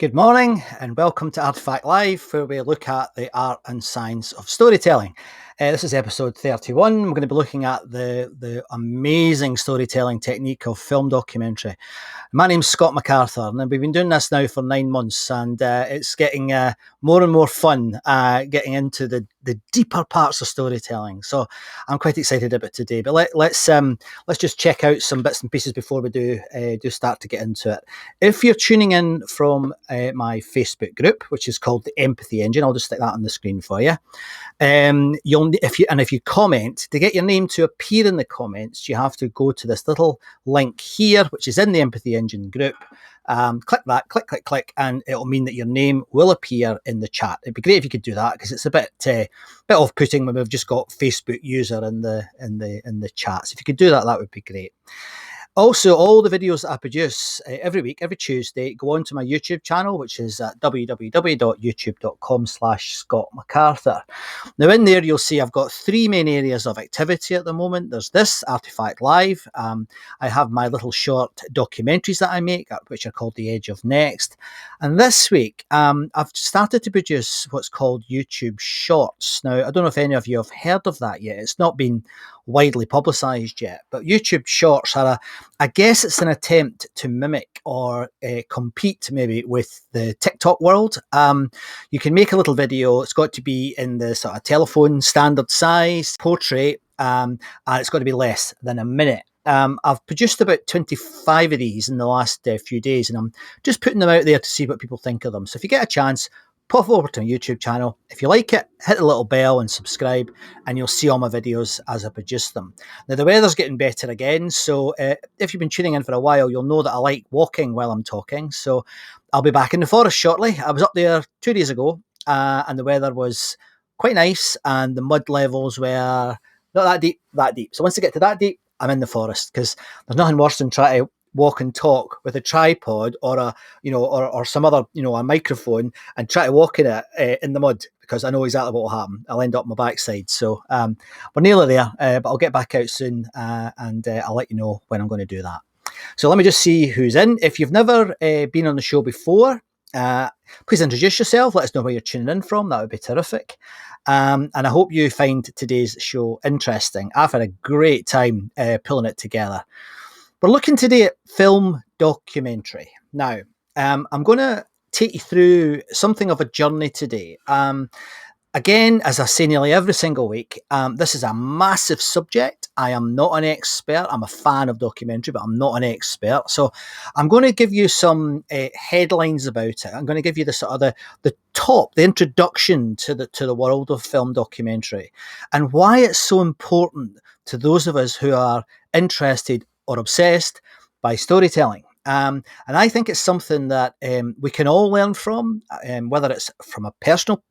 Good morning and welcome to Artifact Live, where we look at the art and science of storytelling. This is episode 31. We're going to be looking at the amazing storytelling technique of film documentary. My name's Scott McArthur, and we've been doing this now for 9 months, and it's getting more and more fun getting into the deeper parts of storytelling. So I'm quite excited about today. But let's just check out some bits and pieces before we do start to get into it. If you're tuning in from my Facebook group, which is called the Empathy Engine, I'll just stick that on the screen for you. If you comment, to get your name to appear in the comments, you have to go to this little link here, which is in the Empathy Engine group. Click that, click, and it'll mean that your name will appear in the chat. It'd be great if you could do that, because it's a bit off-putting when we've just got Facebook user in the chat. So if you could do that, that would be great. Also, all the videos that I produce every week, every Tuesday, go onto my YouTube channel, which is at www.youtube.com/Scott McArthur. Now, in there, you'll see I've got 3 main areas of activity at the moment. There's this, Artifact Live. I have my little short documentaries that I make, which are called The Edge of Next. And this week, I've started to produce what's called YouTube Shorts. Now, I don't know if any of you have heard of that yet. It's not been widely publicized yet, but YouTube Shorts are I guess it's an attempt to mimic or compete maybe with the TikTok world. You can make a little video. It's got to be in the sort of telephone standard size portrait, and it's got to be less than a minute. I've produced about 25 of these in the last few days, and I'm just putting them out there to see what people think of them. So if you get a chance, pop over to my YouTube channel. If you like it, hit the little bell and subscribe, and you'll see all my videos as I produce them. Now, the weather's getting better again, so if you've been tuning in for a while, you'll know that I like walking while I'm talking. So I'll be back in the forest shortly. I was up there 2 days ago, and the weather was quite nice, and the mud levels were not that deep. So once I get to that deep, I'm in the forest, because there's nothing worse than trying to walk and talk with a tripod or some other, a microphone, and try to walk in it in the mud, because I know exactly what will happen. I'll end up on my backside. So we're nearly there, but I'll get back out soon, and I'll let you know when I'm going to do that. So let me just see who's in. If you've never been on the show before, please introduce yourself. Let us know where you're tuning in from. That would be terrific. And I hope you find today's show interesting. I've had a great time pulling it together. We're looking today at film documentary. Now, I'm going to take you through something of a journey today. Again, as I say nearly every single week, this is a massive subject. I am not an expert. I'm a fan of documentary, but I'm not an expert. So I'm going to give you some headlines about it. I'm going to give you the introduction to the world of film documentary, and why it's so important to those of us who are interested or obsessed by storytelling. And I think it's something that we can all learn from, whether it's from a personal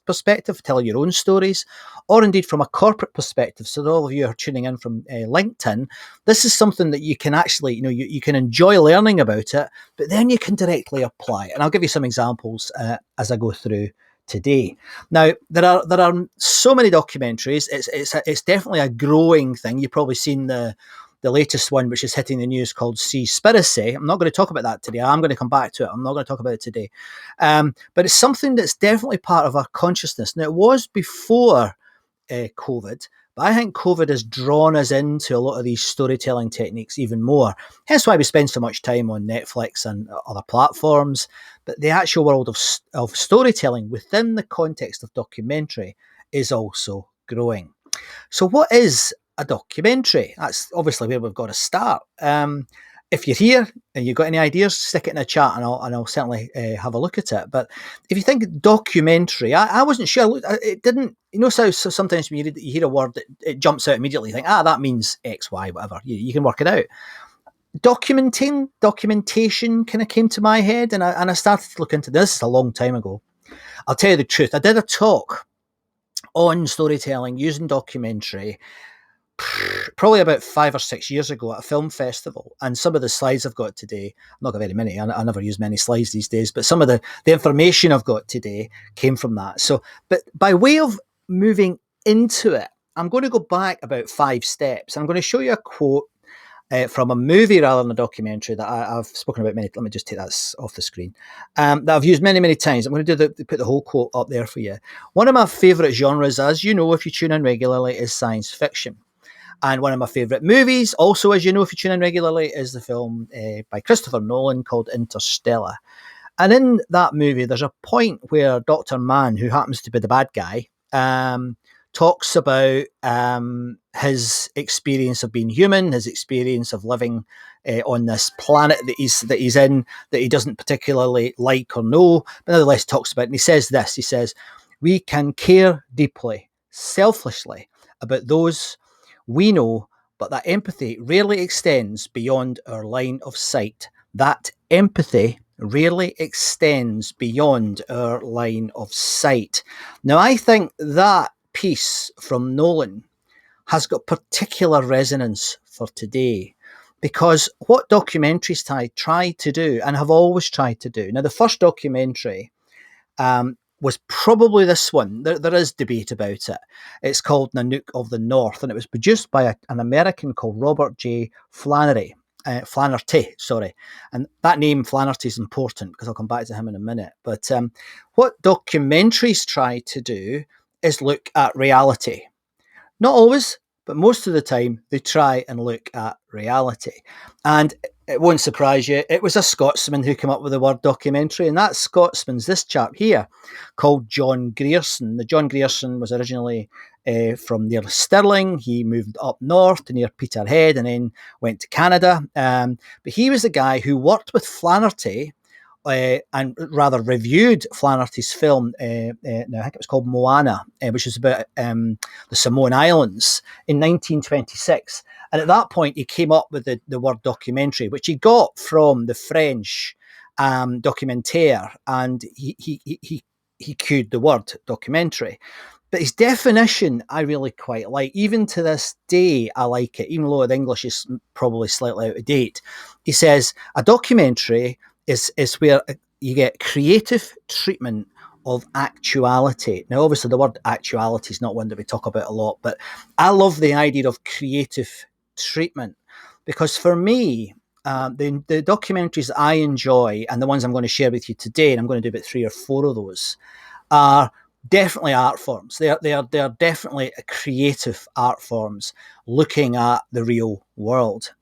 perspective, telling your own stories, or indeed from a corporate perspective. So all of you are tuning in from LinkedIn, this is something that you can actually, you can enjoy learning about it, but then you can directly apply it. And I'll give you some examples as I go through today. Now, there are so many documentaries. It's definitely a growing thing. You've probably seen the latest one, which is hitting the news, called Seaspiracy. I'm not going to talk about that today. I'm going to come back to it. I'm not going to talk about it today. But it's something that's definitely part of our consciousness. Now, it was before COVID, but I think COVID has drawn us into a lot of these storytelling techniques even more. Hence why we spend so much time on Netflix and other platforms. But the actual world of storytelling within the context of documentary is also growing. So what is a documentary? That's obviously where we've got to start. If you're here and you've got any ideas, stick it in the chat, and I'll certainly have a look at it. But if you think documentary, I wasn't sure. It didn't, so sometimes when you hear a word, it jumps out immediately. You think, that means X, Y, whatever. You can work it out. Documentation kind of came to my head, and I started to look into this a long time ago. I'll tell you the truth. I did a talk on storytelling using documentary probably about 5 or 6 years ago at a film festival, and some of the slides I've got today, not got very many, I never use many slides these days, but some of the information I've got today came from that. So, but by way of moving into it, I'm going to go back about 5 steps. I'm going to show you a quote from a movie rather than a documentary that I've spoken about many. Let me just take that off the screen. That I've used many, many times. I'm going to put the whole quote up there for you. One of my favourite genres, as you know, if you tune in regularly, is science fiction. And one of my favourite movies, also, as you know, if you tune in regularly, is the film by Christopher Nolan called Interstellar. And in that movie, there's a point where Dr. Mann, who happens to be the bad guy, talks about his experience of being human, his experience of living on this planet that he's in, that he doesn't particularly like or know, but nonetheless talks about it. And he says this, he says, "We can care deeply, selflessly, about those we know, but that empathy rarely extends beyond our line of sight. That empathy rarely extends beyond our line of sight." Now, I think that piece from Nolan has got particular resonance for today, because what documentaries try to do, and have always tried to do. Now, the first documentary was probably this one. There is debate about it. It's called Nanook of the North, and it was produced by an American called Robert J. Flaherty. Sorry. And that name, Flaherty, is important because I'll come back to him in a minute. But what documentaries try to do is look at reality. Not always, but most of the time, they try and look at reality. And it won't surprise you, it was a Scotsman who came up with the word documentary, and that Scotsman's this chap here, called John Grierson. The John Grierson was originally from near Stirling. He moved up north to near Peterhead and then went to Canada. But he was the guy who worked with Flaherty and rather reviewed Flaherty's film. Now I think it was called Moana, which is about the Samoan Islands in 1926. And at that point, he came up with the word documentary, which he got from the French documentaire, and he cued the word documentary. But his definition, I really quite like. Even to this day, I like it, even though the English is probably slightly out of date. He says, a documentary is where you get creative treatment of actuality. Now, obviously, the word actuality is not one that we talk about a lot, but I love the idea of creative treatment, because for me, the documentaries I enjoy, and the ones I'm going to share with you today, and I'm going to do about 3 or 4 of those, are definitely art forms. They are definitely creative art forms looking at the real world.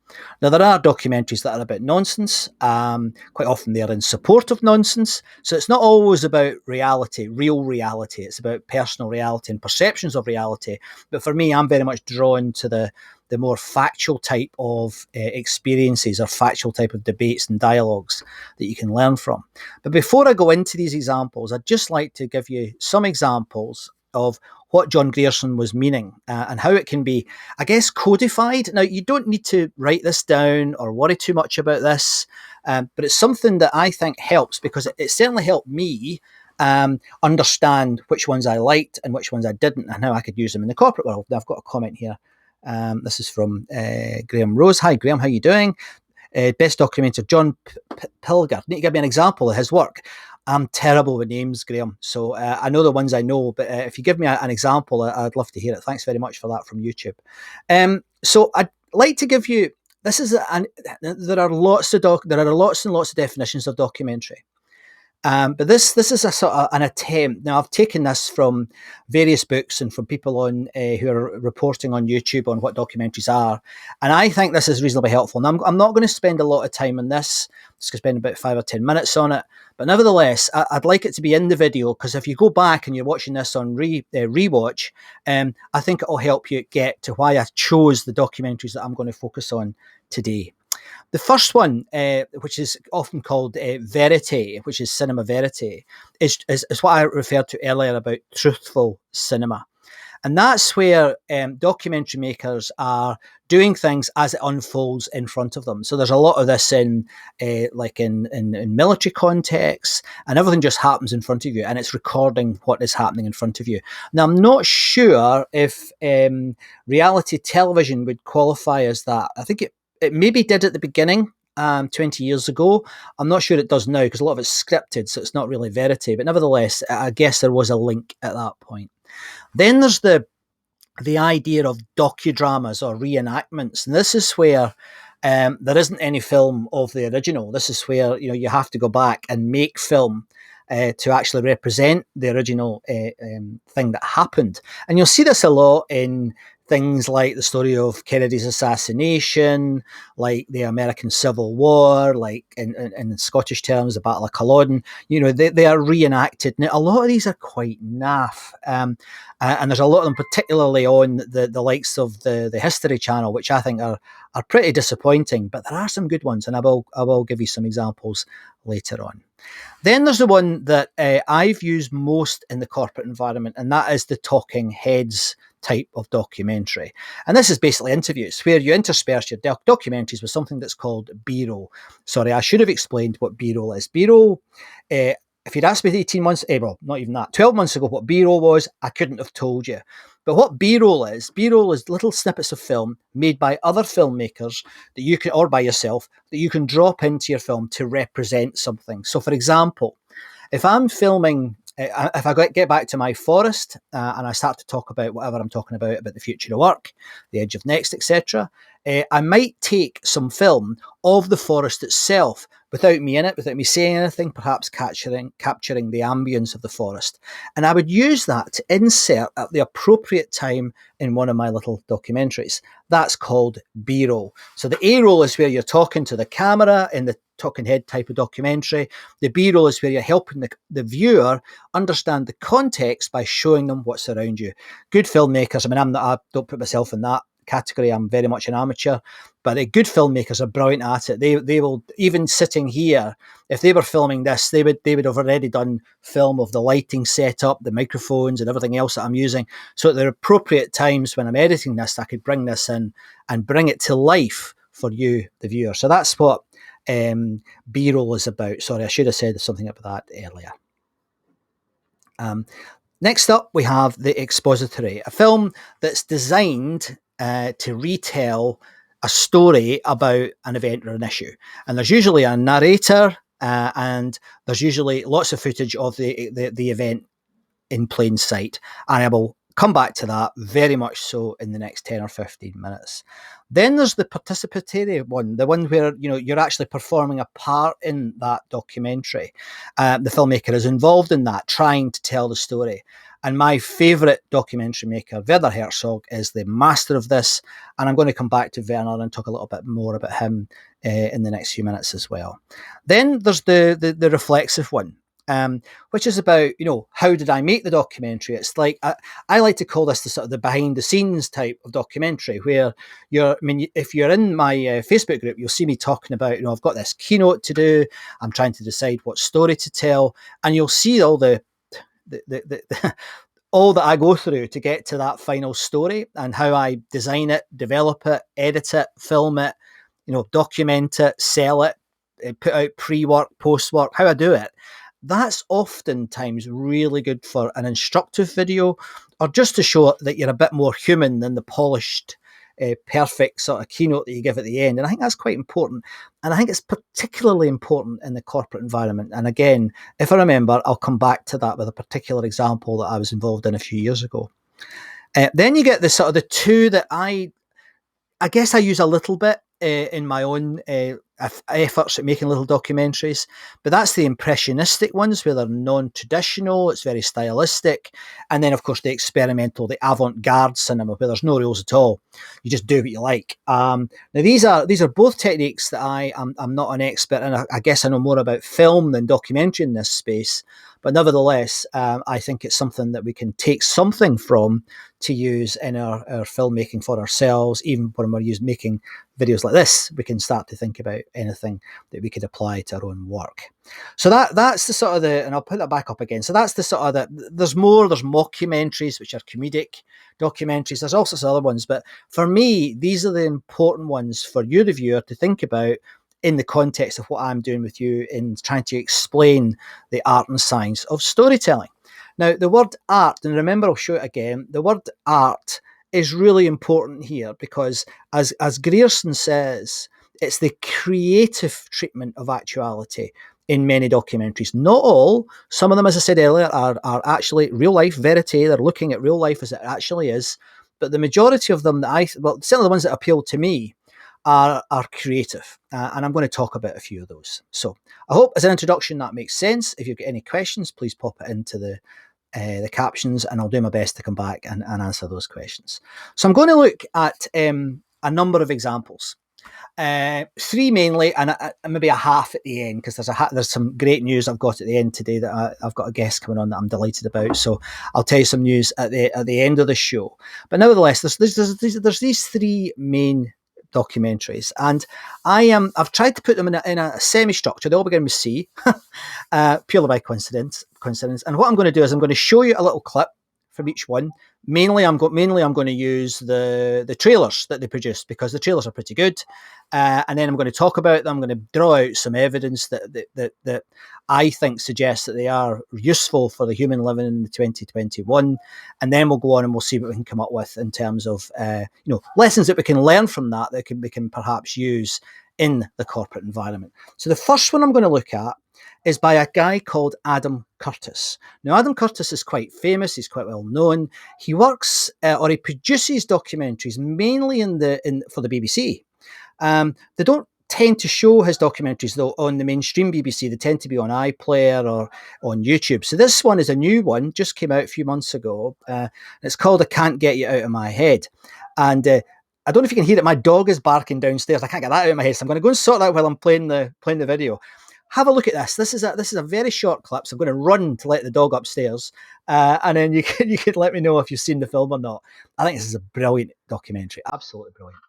Now, there are documentaries that are about nonsense. Quite often they are in support of nonsense. So it's not always about reality, real reality. It's about personal reality and perceptions of reality. But for me, I'm very much drawn to the more factual type of experiences or factual type of debates and dialogues that you can learn from. But before I go into these examples, I'd just like to give you some examples of what John Grierson was meaning and how it can be, I guess, codified. Now, you don't need to write this down or worry too much about this, but it's something that I think helps, because it certainly helped me understand which ones I liked and which ones I didn't, and how I could use them in the corporate world. Now, I've got a comment here. This is from Graham Rose. Hi, Graham. How you doing? Best documenter, John Pilger. Need to give me an example of his work. I'm terrible with names, Graham. So I know the ones I know, but if you give me an example, I'd love to hear it. Thanks very much for that from YouTube. So I'd like to give you. There are lots and lots of definitions of documentary. But this is a sort of an attempt. Now, I've taken this from various books and from people on who are reporting on YouTube on what documentaries are, and I think this is reasonably helpful. Now, I'm not going to spend a lot of time on this. Just going to spend about 5 or 10 minutes on it. But nevertheless, I'd like it to be in the video, because if you go back and you're watching this on rewatch, I think it'll help you get to why I chose the documentaries that I'm going to focus on today. The first one, which is often called verite, which is cinema verite, is what I referred to earlier about truthful cinema. And that's where documentary makers are doing things as it unfolds in front of them. So there's a lot of this in military contexts, and everything just happens in front of you, and it's recording what is happening in front of you. Now, I'm not sure if reality television would qualify as that. I think it maybe did at the beginning, 20 years ago. I'm not sure it does now, because a lot of it's scripted, so it's not really verite. But nevertheless, I guess there was a link at that point. Then there's the idea of docudramas or reenactments. And this is where There isn't any film of the original. This is where you have to go back and make film to actually represent the original thing that happened. And you'll see this a lot in things like the story of Kennedy's assassination, like the American Civil War, like in Scottish terms, the Battle of Culloden. They are reenacted. Now, a lot of these are quite naff. And there's a lot of them, particularly on the likes of the History Channel, which I think are pretty disappointing. But there are some good ones, and I will give you some examples later on. Then there's the one that I've used most in the corporate environment, and that is the talking heads type of documentary. And this is basically interviews where you intersperse your documentaries with something that's called B-roll. Sorry, I should have explained what B-roll is. B-roll, if you'd asked me 18 months, well, not even that, 12 months ago what B-roll was, I couldn't have told you. But what B-roll is little snippets of film made by other filmmakers that you can, or by yourself, that you can drop into your film to represent something. So, for example, if I'm filming, if I get back to my forest and I start to talk about whatever I'm talking about the future of work, the edge of next, etc., I might take some film of the forest itself without me in it, without me saying anything, perhaps capturing the ambience of the forest. And I would use that to insert at the appropriate time in one of my little documentaries. That's called B-roll. So the A-roll is where you're talking to the camera in the talking head type of documentary. The B-roll is where you're helping the viewer understand the context by showing them what's around you. Good filmmakers, I don't put myself in that category. I'm very much an amateur, but good filmmakers are brilliant at it. They will, even sitting here, if they were filming this, they would have already done film of the lighting setup, the microphones and everything else that I'm using. So at the appropriate times when I'm editing this, I could bring this in and bring it to life for you, the viewer. So that's what B-roll is about. Sorry, I should have said something about that earlier. Next up, we have the expository, a film that's designed to retell a story about an event or an issue. And there's usually a narrator and there's usually lots of footage of the event in plain sight. And I will come back to that very much so in the next 10 or 15 minutes. Then there's the participatory one, the one where you're actually performing a part in that documentary. The filmmaker is involved in that, trying to tell the story. And my favourite documentary maker, Werner Herzog, is the master of this. And I'm going to come back to Werner and talk a little bit more about him in the next few minutes as well. Then there's the reflexive one, which is about, how did I make the documentary? It's like, I like to call this the sort of the behind the scenes type of documentary where if you're in my Facebook group, you'll see me talking about, I've got this keynote to do. I'm trying to decide what story to tell. And you'll see all all that I go through to get to that final story and how I design it, develop it, edit it, film it, document it, sell it, put out pre-work, post-work, how I do it. That's oftentimes really good for an instructive video or just to show that you're a bit more human than the polished, perfect sort of keynote that you give at the end. And I think that's quite important. And I think it's particularly important in the corporate environment. And again, if I remember, I'll come back to that with a particular example that I was involved in a few years ago. Then you get the sort of the two that I guess I use a little bit in my own efforts at making little documentaries, but that's the impressionistic ones where they're non-traditional, it's very stylistic, and then of course the experimental, the avant-garde cinema where there's no rules at all. You just do what you like. Now these are both techniques that I'm not an expert in. I guess I know more about film than documentary in this space, but nevertheless, I think it's something that we can take something from to use in our filmmaking for ourselves. Even when we're making videos like this, we can start to think about anything that we could apply to our own work. So that's the sort of and I'll put that back up again. So that's the sort of there's mockumentaries, which are comedic documentaries. There's also some other ones, but for me, these are the important ones for you, the viewer, to think about in the context of what I'm doing with you in trying to explain the art and science of storytelling. Now, the word art, and remember, I'll show it again, the word art is really important here because, as Grierson says, it's the creative treatment of actuality in many documentaries. Not all. Some of them, as I said earlier, are actually real life verite. They're looking at real life as it actually is. But the majority of them certainly the ones that appeal to me, are creative. And I'm going to talk about a few of those. So I hope as an introduction that makes sense. If you've got any questions, please pop it into the captions, and I'll do my best to come back and answer those questions. So I'm going to look at a number of examples. Three mainly, and maybe a half at the end, because there's some great news I've got at the end today that I've got a guest coming on that I'm delighted about. So I'll tell you some news at the end of the show. But nevertheless, there's these three main documentaries, and I've tried to put them in a semi-structure. They all begin with C, purely by coincidence. And what I'm going to do is I'm going to show you a little clip from each one. Mainly, I'm going to use the trailers that they produced, because the trailers are pretty good, and then I'm going to talk about them. I'm going to draw out some evidence that I think suggests that they are useful for the human living in 2021, and then we'll go on and we'll see what we can come up with in terms of lessons that we can learn from that we can perhaps use in the corporate environment. So the first one I'm going to look at is by a guy called Adam Curtis. Now, Adam Curtis is quite famous. He's quite well known. He works or he produces documentaries mainly for the BBC. They don't tend to show his documentaries, though, on the mainstream BBC. They tend to be on iPlayer or on YouTube. So this one is a new one, just came out a few months ago. It's called I Can't Get You Out of My Head. And I don't know if you can hear it. My dog is barking downstairs. I can't get that out of my head. So I'm going to go and sort that out while I'm playing the video. Have a look at this. This is a very short clip, so I'm going to run to let the dog upstairs, and then you can let me know if you've seen the film or not. I think this is a brilliant documentary, absolutely brilliant.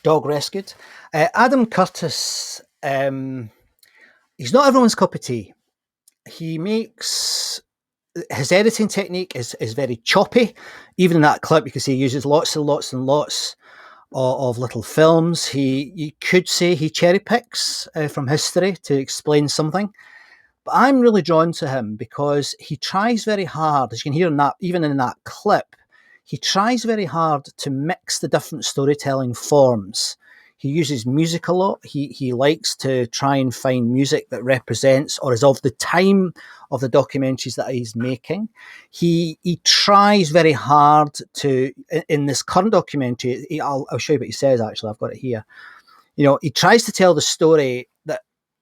Dog rescued. Adam Curtis, he's not everyone's cup of tea. He makes his editing technique is very choppy. Even in that clip, you can see he uses lots and lots and lots of little films. You could say he cherry picks from history to explain something. But I'm really drawn to him because he tries very hard, as you can hear in that, even in that clip, he tries very hard to mix the different storytelling forms. He uses music a lot. He likes to try and find music that represents or is of the time of the documentaries that he's making. He tries very hard to, in this current documentary, I'll show you what he says, actually. I've got it here. He tries to tell the story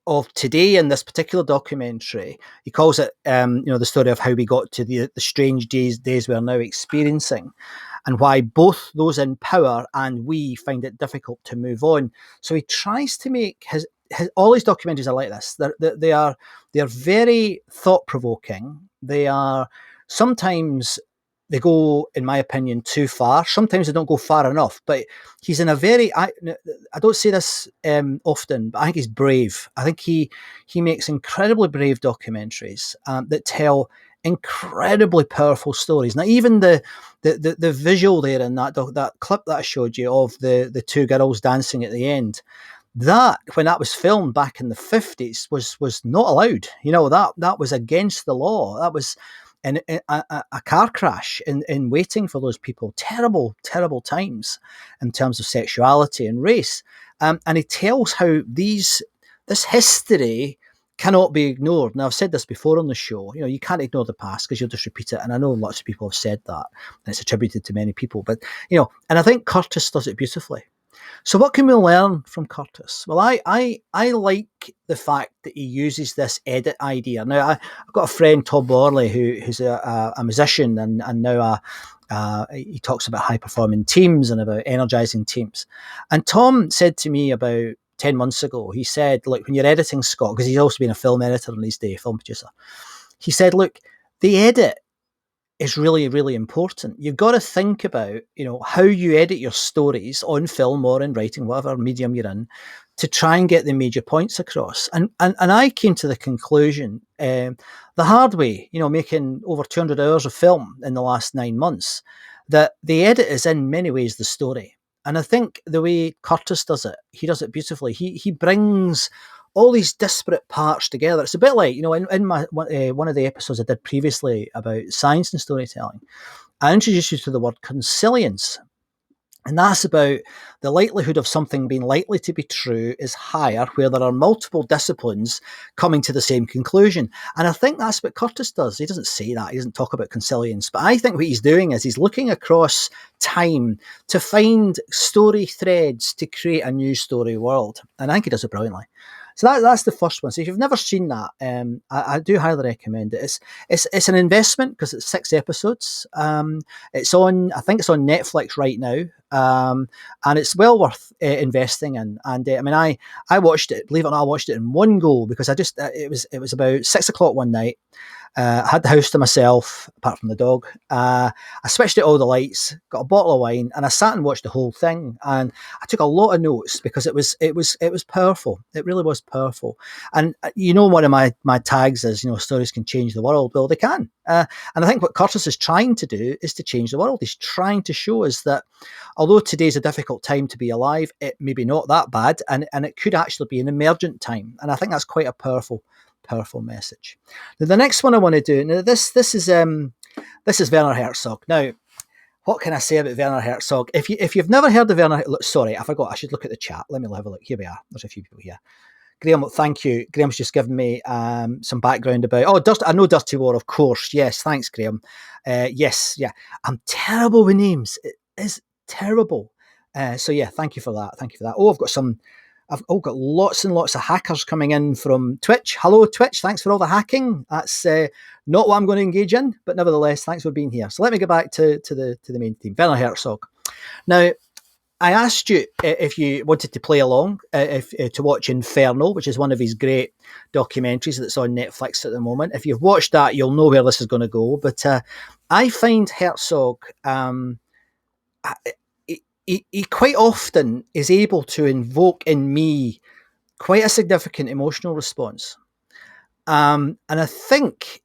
of today in this particular documentary. He calls it, the story of how we got to the strange days we're now experiencing, and why both those in power and we find it difficult to move on. So he tries to make all his documentaries are like this. They're very thought provoking. They are sometimes. They go, in my opinion, too far. Sometimes they don't go far enough. But he's in a very, I don't say this often, but I think he's brave. I think he makes incredibly brave documentaries that tell incredibly powerful stories. Now, even the visual there in that clip that I showed you of the two girls dancing at the end, that when that was filmed back in the 50s was not allowed. That was against the law. in a car crash in waiting for those people. Terrible, terrible times in terms of sexuality and race. And he tells how this history cannot be ignored. Now, I've said this before on the show. You can't ignore the past because you'll just repeat it. And I know lots of people have said that, and it's attributed to many people. But, and I think Curtis does it beautifully. So what can we learn from Curtis? Well, I like the fact that he uses this edit idea. Now, I've got a friend, Tom Borley, who's a musician, and now he talks about high-performing teams and about energizing teams. And Tom said to me about 10 months ago, he said, look, when you're editing Scott, because he's also been a film editor in his day, film producer, he said, look, the edit is really, really important. You've got to think about, how you edit your stories on film or in writing, whatever medium you're in, to try and get the major points across. And I came to the conclusion, the hard way, making over 200 hours of film in the last 9 months, that the edit is in many ways the story. And I think the way Curtis does it, he does it beautifully. He brings all these disparate parts together. It's a bit like, in my one of the episodes I did previously about science and storytelling, I introduced you to the word consilience. And that's about the likelihood of something being likely to be true is higher where there are multiple disciplines coming to the same conclusion. And I think that's what Curtis does. He doesn't say that. He doesn't talk about consilience. But I think what he's doing is he's looking across time to find story threads to create a new story world. And I think he does it brilliantly. So that's the first one. So if you've never seen that, I do highly recommend it. It's an investment because it's 6 episodes. It's on, I think it's on Netflix right now, and it's well worth investing in. And I watched it. Believe it or not, I watched it in one go because it was about 6 o'clock one night. I had the house to myself, apart from the dog. I switched out all the lights, got a bottle of wine, and I sat and watched the whole thing. And I took a lot of notes because it was powerful. It really was powerful. And one of my tags is, stories can change the world. Well, they can. And I think what Curtis is trying to do is to change the world. He's trying to show us that although today's a difficult time to be alive, it may be not that bad, and it could actually be an emergent time. And I think that's quite a powerful message. Now, the next one I want to do, now this is Werner Herzog. Now, what can I say about Werner Herzog? If you've never heard of Werner, sorry, I forgot. I should look at the chat. Let me have a look. Here we are. There's a few people here. Graham, thank you. Graham's just given me some background about. I know Dirty War, of course. Yes, thanks, Graham. Yes, yeah. I'm terrible with names. It is terrible. So yeah, thank you for that. Thank you for that. Oh, I've got lots and lots of hackers coming in from Twitch. Hello, Twitch. Thanks for all the hacking. That's not what I'm going to engage in, but nevertheless, thanks for being here. So let me go back to the main theme. Werner Herzog. Now, I asked you if you wanted to play along, to watch Inferno, which is one of his great documentaries that's on Netflix at the moment. If you've watched that, you'll know where this is going to go. But I find Herzog, he quite often is able to invoke in me quite a significant emotional response. And I think,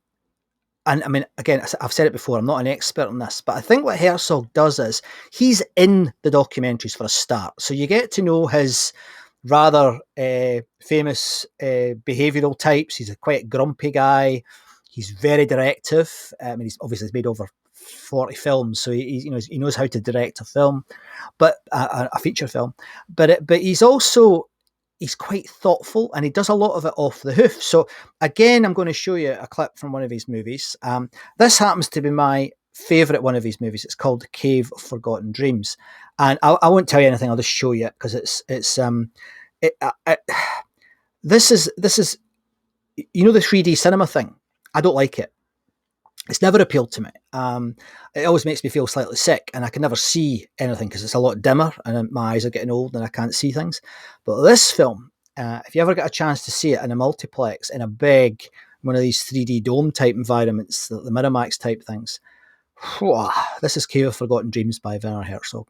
and I mean, again, I've said it before, I'm not an expert on this, but I think what Herzog does is he's in the documentaries for a start. So you get to know his rather famous behavioural types. He's a quite grumpy guy. He's very directive. I mean, he's made over 40 films, so he knows how to direct a film, but a feature film. But he's quite thoughtful, and he does a lot of it off the hoof. So again, I'm going to show you a clip from one of his movies. This happens to be my favourite one of his movies. It's called The Cave of Forgotten Dreams, and I won't tell you anything. I'll just show you it because this is the 3D cinema thing. I don't like it. It's never appealed to me. It always makes me feel slightly sick, and I can never see anything because it's a lot dimmer, and my eyes are getting old, and I can't see things. But this film, if you ever get a chance to see it in a multiplex, in a big one of these 3D dome type environments, the Miramax type things, this is Cave of Forgotten Dreams by Werner Herzog.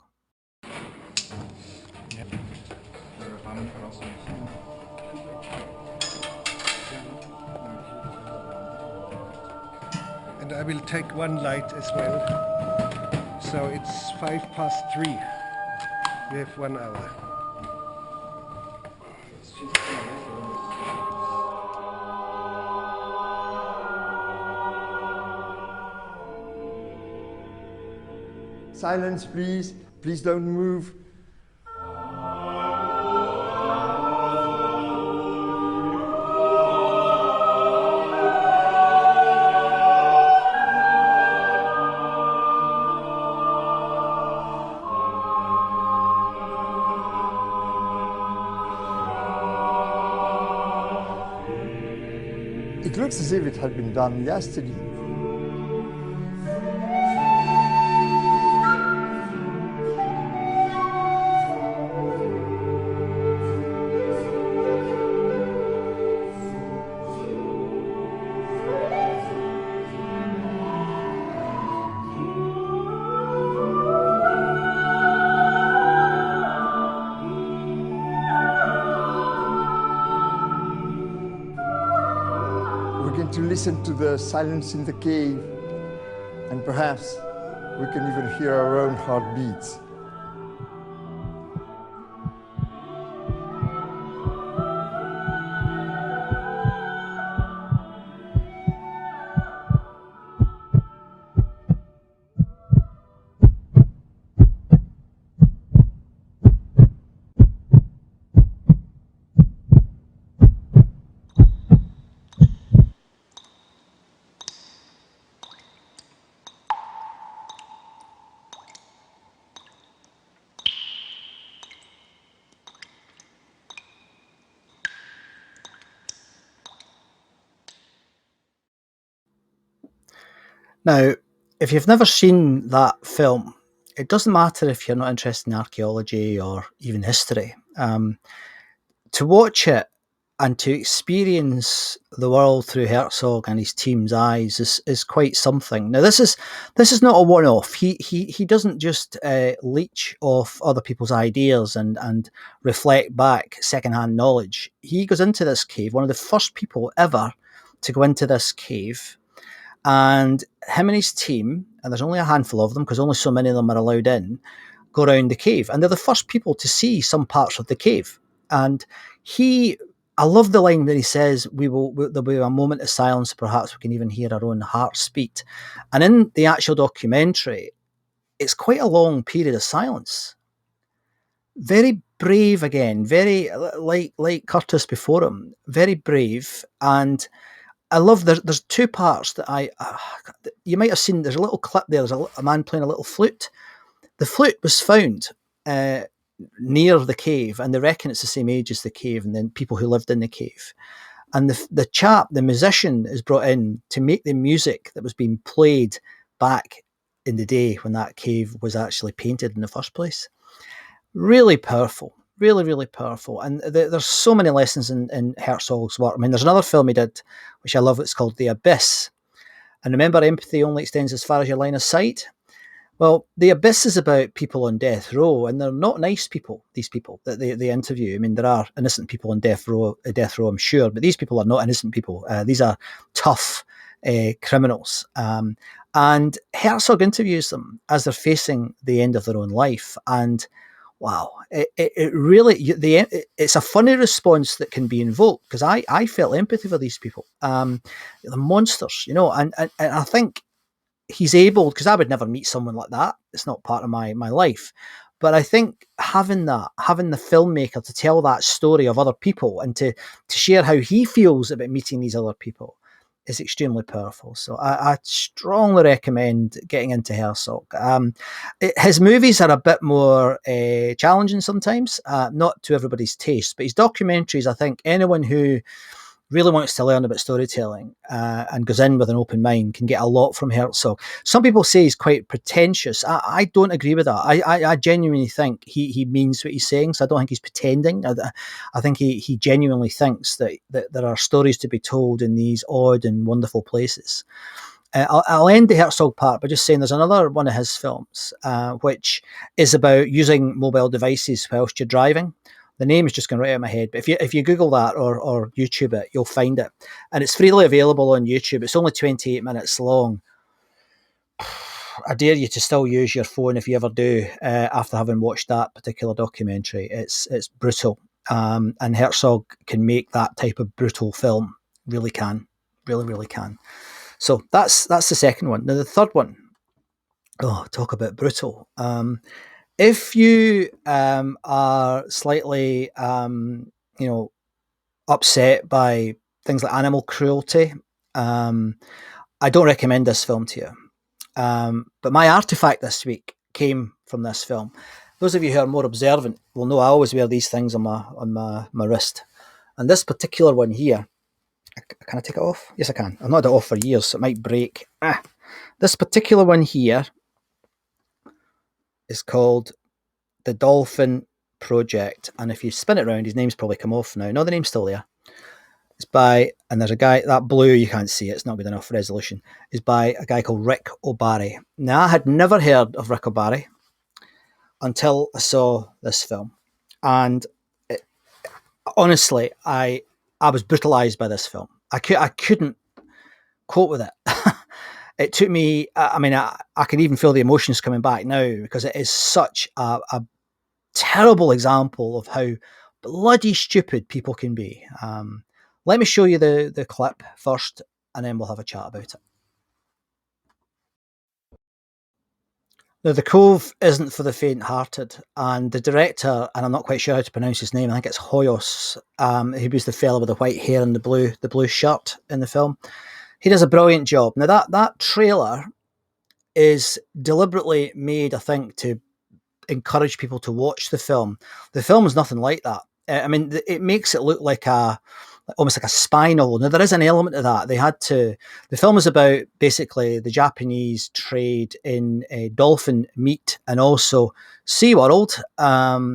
I will take one light as well. So it's 3:05. We have 1 hour. Silence, please. Please don't move. It looks as if it had been done yesterday. We're going to listen to the silence in the cave, and perhaps we can even hear our own heartbeats. Now, if you've never seen that film, it doesn't matter if you're not interested in archaeology or even history. To watch it and to experience the world through Herzog and his team's eyes is quite something. Now, this is not a one-off. He doesn't just leech off other people's ideas and reflect back secondhand knowledge. He goes into this cave, one of the first people ever to go into this cave. And him and his team, and there's only a handful of them because only so many of them are allowed in, go around the cave. And they're the first people to see some parts of the cave. And I love the line that he says, there'll be a moment of silence, perhaps we can even hear our own hearts beat. And in the actual documentary, it's quite a long period of silence. Very brave again, very like Curtis before him, very brave. And I love there's two parts that you might have seen. There's a little clip there. There's a man playing a little flute. The flute was found near the cave, and they reckon it's the same age as the cave, and then people who lived in the cave. And the musician, is brought in to make the music that was being played back in the day when that cave was actually painted in the first place. Really powerful. Really, really powerful. And there's so many lessons in Herzog's work. I mean, there's another film he did, which I love. It's called The Abyss. And remember, empathy only extends as far as your line of sight. Well, The Abyss is about people on death row, and they're not nice people, these people that they interview. I mean, there are innocent people on death row, I'm sure, but these people are not innocent people. These are tough criminals. And Herzog interviews them as they're facing the end of their own life. And wow, it really, it's a funny response that can be invoked, because I felt empathy for these people. The monsters, and I think he's able, because I would never meet someone like that. It's not part of my life. But I think having the filmmaker to tell that story of other people and to share how he feels about meeting these other people is extremely powerful. So I strongly recommend getting into Herzog. His movies are a bit more challenging sometimes, not to everybody's taste, but his documentaries, I think anyone who really wants to learn about storytelling and goes in with an open mind can get a lot from Herzog. Some people say he's quite pretentious. I don't agree with that. I genuinely think he means what he's saying, so I don't think he's pretending. I think he genuinely thinks that there are stories to be told in these odd and wonderful places. I'll end the Herzog part by just saying there's another one of his films which is about using mobile devices whilst you're driving. The name is just going right out of my head, but if you Google that or YouTube it, you'll find it. And it's freely available on YouTube. It's only 28 minutes long. I dare you to still use your phone if you ever do after having watched that particular documentary. It's brutal. And Herzog can make that type of brutal film. Really can. Really, really can. So that's the second one. Now, the third one Oh, talk about brutal. If you are slightly, you know, upset by things like animal cruelty, I don't recommend this film to you. But my artifact this week came from this film. Those of you who are more observant will know I always wear these things on my wrist. And this particular one here, can I take it off? Yes, I can. I've not had it off for years, so it might break. This particular one here is called the Dolphin Project. And if you spin it around, his name's probably come off now. No, the name's still there. It's by, and there's a guy, that blue, you can't see it, it's not good enough resolution, is by a guy called Rick O'Barry. Now, I had never heard of Rick O'Barry until I saw this film. And honestly, I was brutalized by this film. I couldn't cope with it. It took me, I can even feel the emotions coming back now because it is such a terrible example of how bloody stupid people can be. Let me show you the clip first, and then we'll have a chat about it. Now, The Cove isn't for the faint-hearted, and the director, and I'm not quite sure how to pronounce his name, I think it's Psihoyos, he was the fella with the white hair and the blue shirt in the film. He does a brilliant job. Now, that trailer is deliberately made, I think, to encourage people to watch the film. The film is nothing like that. It makes it look like almost like a spy novel. Now, there is an element of that. The film is about basically the Japanese trade in dolphin meat and also SeaWorld. I've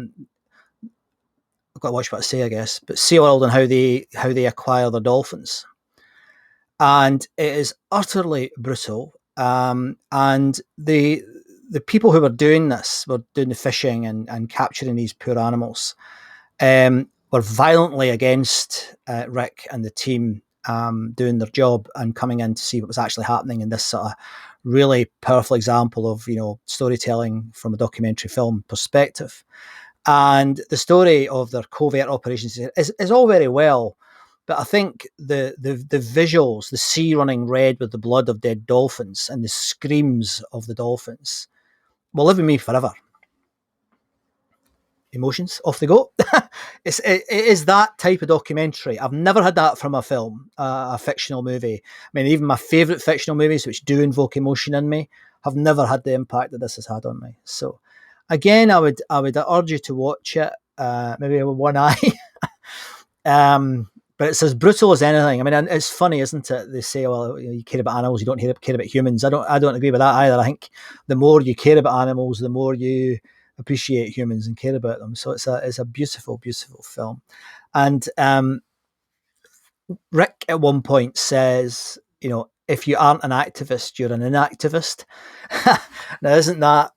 got to watch what I say, I guess, but SeaWorld and how they acquire their dolphins. And it is utterly brutal. And the people who were doing this, were doing the fishing and capturing these poor animals, were violently against Rick and the team doing their job and coming in to see what was actually happening in this sort of really powerful example of, storytelling from a documentary film perspective. And the story of their covert operations is all very well, but I think the visuals, the sea running red with the blood of dead dolphins and the screams of the dolphins will live with me forever. Emotions, off they go. It is that type of documentary. I've never had that from a film, a fictional movie. Even my favourite fictional movies, which do invoke emotion in me, have never had the impact that this has had on me. So, again, I would urge you to watch it, maybe with one eye. But it's as brutal as anything. It's funny, isn't it? They say, well, you care about animals, you don't care about humans. I don't agree with that either. I think the more you care about animals, the more you appreciate humans and care about them. So it's a beautiful, beautiful film. And Rick at one point says, if you aren't an activist, you're an inactivist. Now, isn't that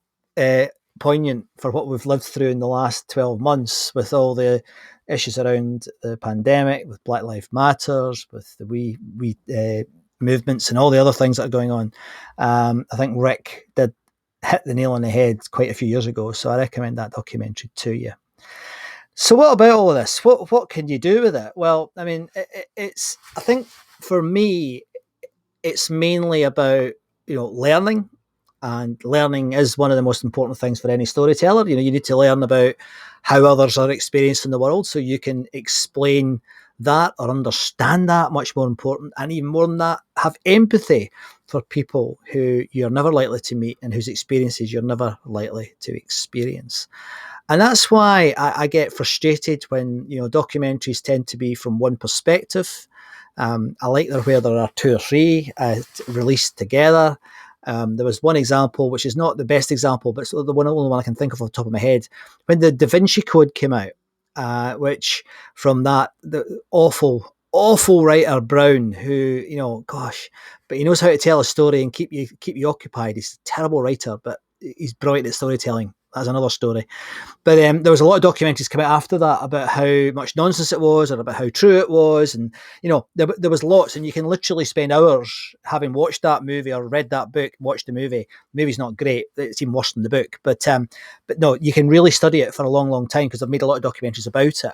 poignant for what we've lived through in the last 12 months with all the issues around the pandemic, with Black Lives Matters, with the we movements and all the other things that are going on. I think Rick did hit the nail on the head quite a few years ago, so I recommend that documentary to you. So what about all of this? What can you do with it? Well, I think for me, it's mainly about, learning, and learning is one of the most important things for any storyteller. You need to learn about how others are experiencing the world so you can explain that or understand that, much more important, and even more than that, have empathy for people who you're never likely to meet and whose experiences you're never likely to experience. And that's why I get frustrated when, documentaries tend to be from one perspective. I like where there are two or three released together. There was one example, which is not the best example, but it's the only one I can think of off the top of my head. When the Da Vinci Code came out, which from the awful writer Brown, who, but he knows how to tell a story and keep you occupied. He's a terrible writer, but he's brilliant at storytelling. That's another story. But there was a lot of documentaries come out after that about how much nonsense it was or about how true it was. And, there was lots, and you can literally spend hours having watched that movie or read that book, watched the movie. The movie's not great. It's even worse than the book. But no, you can really study it for a long, long time because they've made a lot of documentaries about it.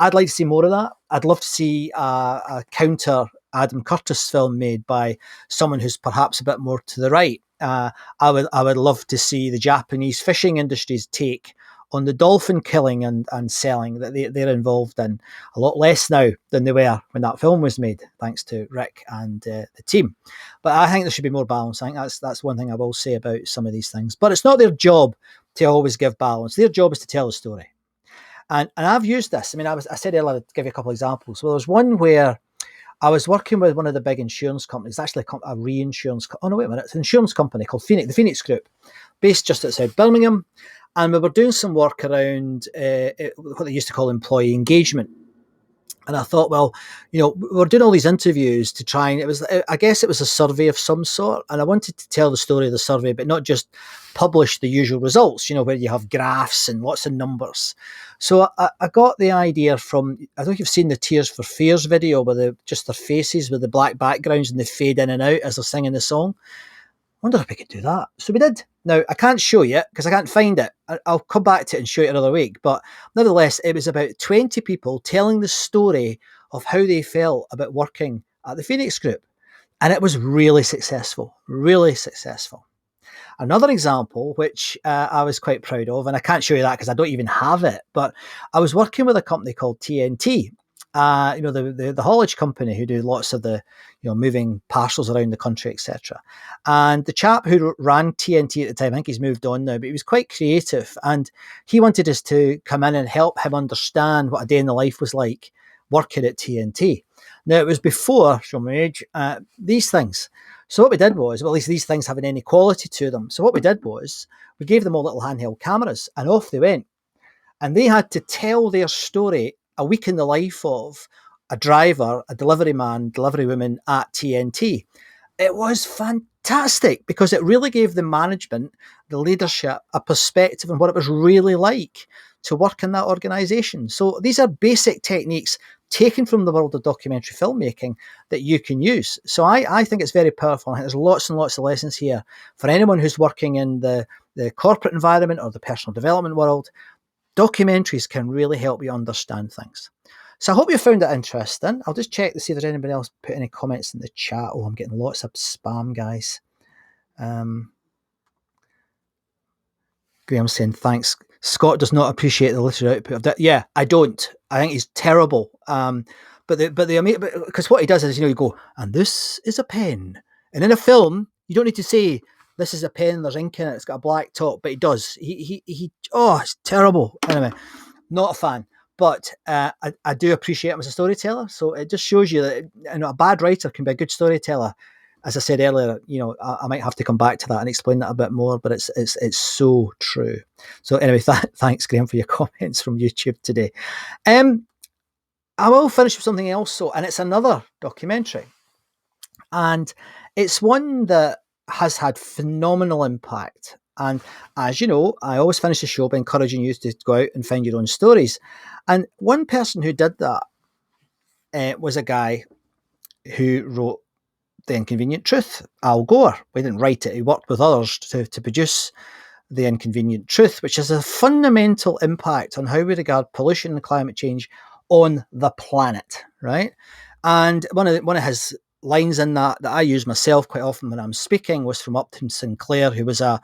I'd like to see more of that. I'd love to see a counter Adam Curtis film made by someone who's perhaps a bit more to the right. I would love to see the Japanese fishing industry's take on the dolphin killing and selling that they're involved in, a lot less now than they were when that film was made, thanks to Rick and the team. But I think there should be more balance. I think that's one thing I will say about some of these things. But it's not their job to always give balance. Their job is to tell a story. And I've used this. I mean, I said earlier, to give you a couple of examples. Well, there's one where I was working with one of the big insurance companies, actually a reinsurance. Oh no, wait a minute! It's an insurance company called Phoenix, the Phoenix Group, based just outside Birmingham, and we were doing some work around what they used to call employee engagement. And I thought, well, we're doing all these interviews to try and I guess it was a survey of some sort. And I wanted to tell the story of the survey, but not just publish the usual results, where you have graphs and lots of numbers. So I got the idea from, I don't know if you've seen the Tears for Fears video with just their faces with the black backgrounds and they fade in and out as they're singing the song. I wonder if we could do that. So we did. Now, I can't show you because I can't find it. I'll come back to it and show you another week. But nevertheless, it was about 20 people telling the story of how they felt about working at the Phoenix Group. And it was really successful, really successful. Another example, which I was quite proud of, and I can't show you that because I don't even have it, but I was working with a company called TNT. The haulage company who do lots of the, moving parcels around the country, etc. And the chap who ran TNT at the time, I think he's moved on now, but he was quite creative. And he wanted us to come in and help him understand what a day in the life was like working at TNT. Now, it was before, show my age, these things. So what we did was, well, at least these things having any quality to them. So what we did was, we gave them all little handheld cameras and off they went. And they had to tell their story a week in the life of a driver, a delivery man, delivery woman at TNT. It was fantastic because it really gave the management, the leadership, a perspective on what it was really like to work in that organisation. So these are basic techniques taken from the world of documentary filmmaking that you can use. So I think it's very powerful. I think there's lots and lots of lessons here for anyone who's working in the corporate environment or the personal development world. Documentaries can really help you understand things. So I hope you found it interesting. I'll just check to see if there's anybody else put any comments in the chat. Oh, I'm getting lots of spam, guys. Graham's saying, thanks. Scott does not appreciate the literary output of that. Yeah, I don't. I think he's terrible. Because what he does is, you go, and this is a pen. And in a film, you don't need to say, this is a pen, there's ink in it, it's got a black top, but he does. It's terrible. Anyway, not a fan. But I do appreciate him as a storyteller. So it just shows you that a bad writer can be a good storyteller. As I said earlier, I might have to come back to that and explain that a bit more, but it's so true. So anyway, thanks, Graham, for your comments from YouTube today. I will finish with something else, and it's another documentary. And it's one that has had phenomenal impact. And as you know, I always finish the show by encouraging you to go out and find your own stories. And one person who did that was a guy who wrote The Inconvenient Truth, Al Gore. We didn't write it. He worked with others to produce The Inconvenient Truth, which has a fundamental impact on how we regard pollution and climate change on the planet, right? And one of his lines in that I use myself quite often when I'm speaking was from Upton Sinclair, who was a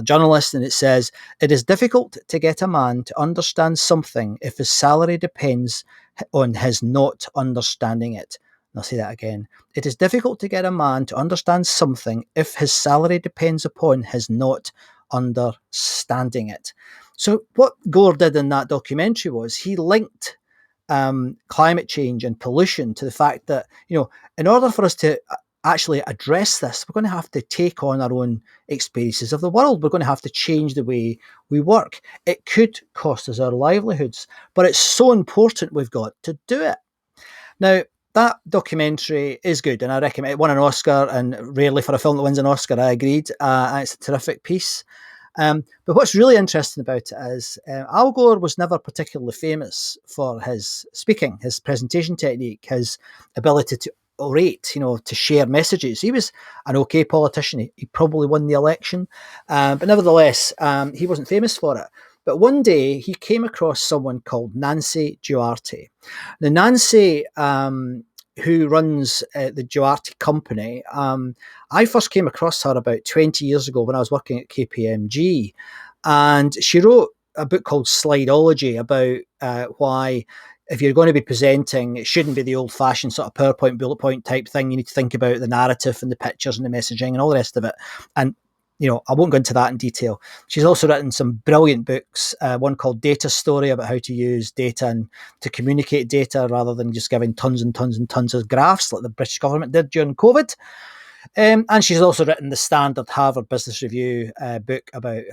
journalist, and it says, "It is difficult to get a man to understand something if his salary depends on his not understanding it." And I'll say that again. It is difficult to get a man to understand something if his salary depends upon his not understanding it. So what Gore did in that documentary was he linked climate change and pollution to the fact that, in order for us to actually address this, we're going to have to take on our own experiences of the world. We're going to have to change the way we work. It could cost us our livelihoods, but it's so important we've got to do it. Now, that documentary is good, and I recommend it. It won an Oscar, and rarely for a film that wins an Oscar, I agreed. And it's a terrific piece. But what's really interesting about it is Al Gore was never particularly famous for his speaking, his presentation technique, his ability to orate, to share messages. He was an okay politician. He probably won the election. But nevertheless, he wasn't famous for it. But one day he came across someone called Nancy Duarte. Now, Nancy, who runs the Duarte company, I first came across her about 20 years ago when I was working at KPMG, and she wrote a book called Slideology about why, if you're going to be presenting, it shouldn't be the old-fashioned sort of PowerPoint bullet point type thing. You need to think about the narrative and the pictures and the messaging and all the rest of it. And I won't go into that in detail. She's also written some brilliant books, one called Data Story, about how to use data and to communicate data rather than just giving tons and tons and tons of graphs like the British government did during COVID. And she's also written the standard Harvard Business Review book about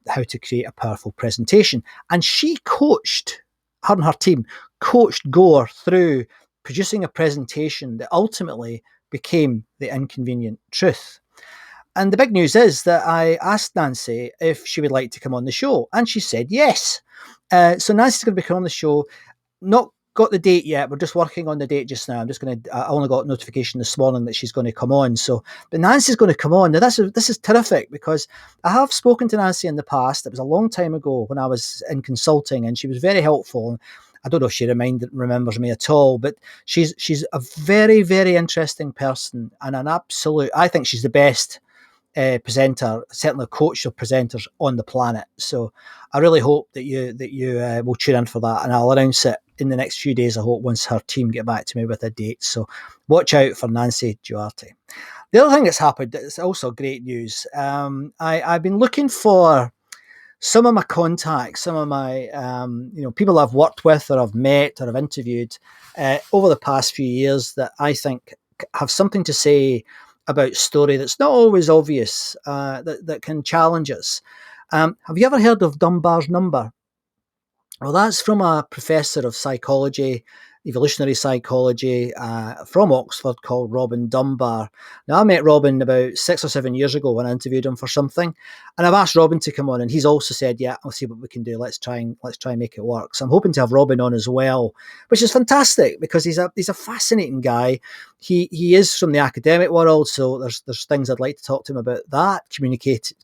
how to create a powerful presentation. And she her and her team coached Gore through producing a presentation that ultimately became The Inconvenient Truth. And the big news is that I asked Nancy if she would like to come on the show, and she said yes. So Nancy's going to be coming on the show. Not got the date yet. We're just working on the date just now. I only got notification this morning that she's going to come on. But Nancy's going to come on. Now, this is terrific because I have spoken to Nancy in the past. It was a long time ago when I was in consulting, and she was very helpful. I don't know if she remembers me at all, but she's a very, very interesting person and I think she's the best presenter, certainly coach of presenters on the planet. So I really hope that you will tune in for that, and I'll announce it in the next few days, I hope, once her team get back to me with a date. So watch out for Nancy Duarte. The other thing that's happened that's also great news. I've been looking for some of my contacts, some of my people I've worked with or I've met or I've interviewed over the past few years that I think have something to say about story that's not always obvious, that can challenge us. Have you ever heard of Dunbar's number? Well, that's from a professor of psychology, evolutionary psychology, from Oxford, called Robin Dunbar. Now, I met Robin about 6 or 7 years ago when I interviewed him for something, and I've asked Robin to come on, and he's also said, "Yeah, I'll see what we can do. Let's try and make it work." So I'm hoping to have Robin on as well, which is fantastic because he's a fascinating guy. He is from the academic world, so there's things I'd like to talk to him about. That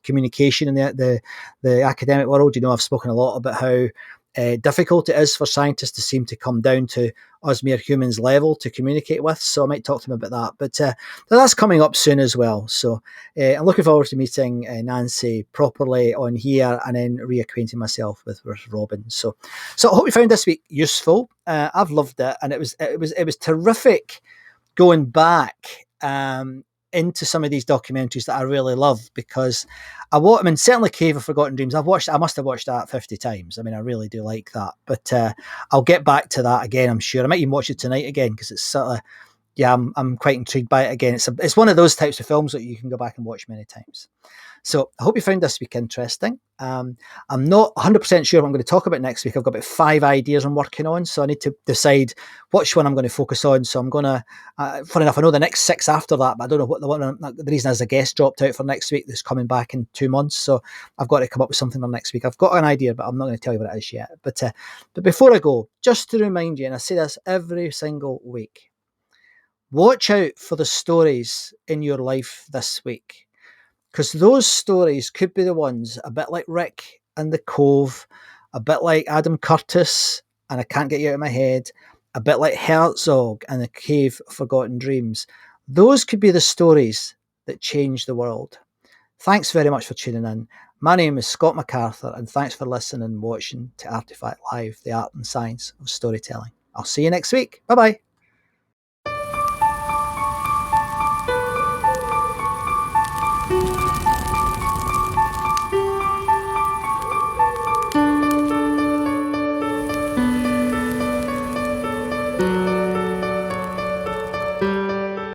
communication in the academic world. I've spoken a lot about how difficult it is for scientists to seem to come down to us mere humans level to communicate with. So I might talk to him about that. But that's coming up soon as well. So I'm looking forward to meeting Nancy properly on here and then reacquainting myself with Robin. So I hope you found this week useful. I've loved it, and it was terrific going back into some of these documentaries that I really love, because certainly Cave of Forgotten Dreams, I must have watched that 50 times. I really do like that, but I'll get back to that again, I'm sure. I might even watch it tonight again, because it's sort of, I'm quite intrigued by it again. It's one of those types of films that you can go back and watch many times. So I hope you found this week interesting. I'm not 100% sure what I'm going to talk about next week. I've got about 5 ideas I'm working on, so I need to decide which one I'm going to focus on. So I'm going to, funny enough, I know the next 6 after that, but I don't know what the reason is. A guest dropped out for next week that's coming back in 2 months, so I've got to come up with something for next week. I've got an idea, but I'm not going to tell you what it is yet. But before I go, just to remind you, and I say this every single week, watch out for the stories in your life this week. Because those stories could be the ones, a bit like Rick and the Cove, a bit like Adam Curtis, and I can't get you out of my head, a bit like Herzog and the Cave of Forgotten Dreams. Those could be the stories that change the world. Thanks very much for tuning in. My name is Scott McArthur, and thanks for listening and watching to Artefact Live, the art and science of storytelling. I'll see you next week. Bye-bye.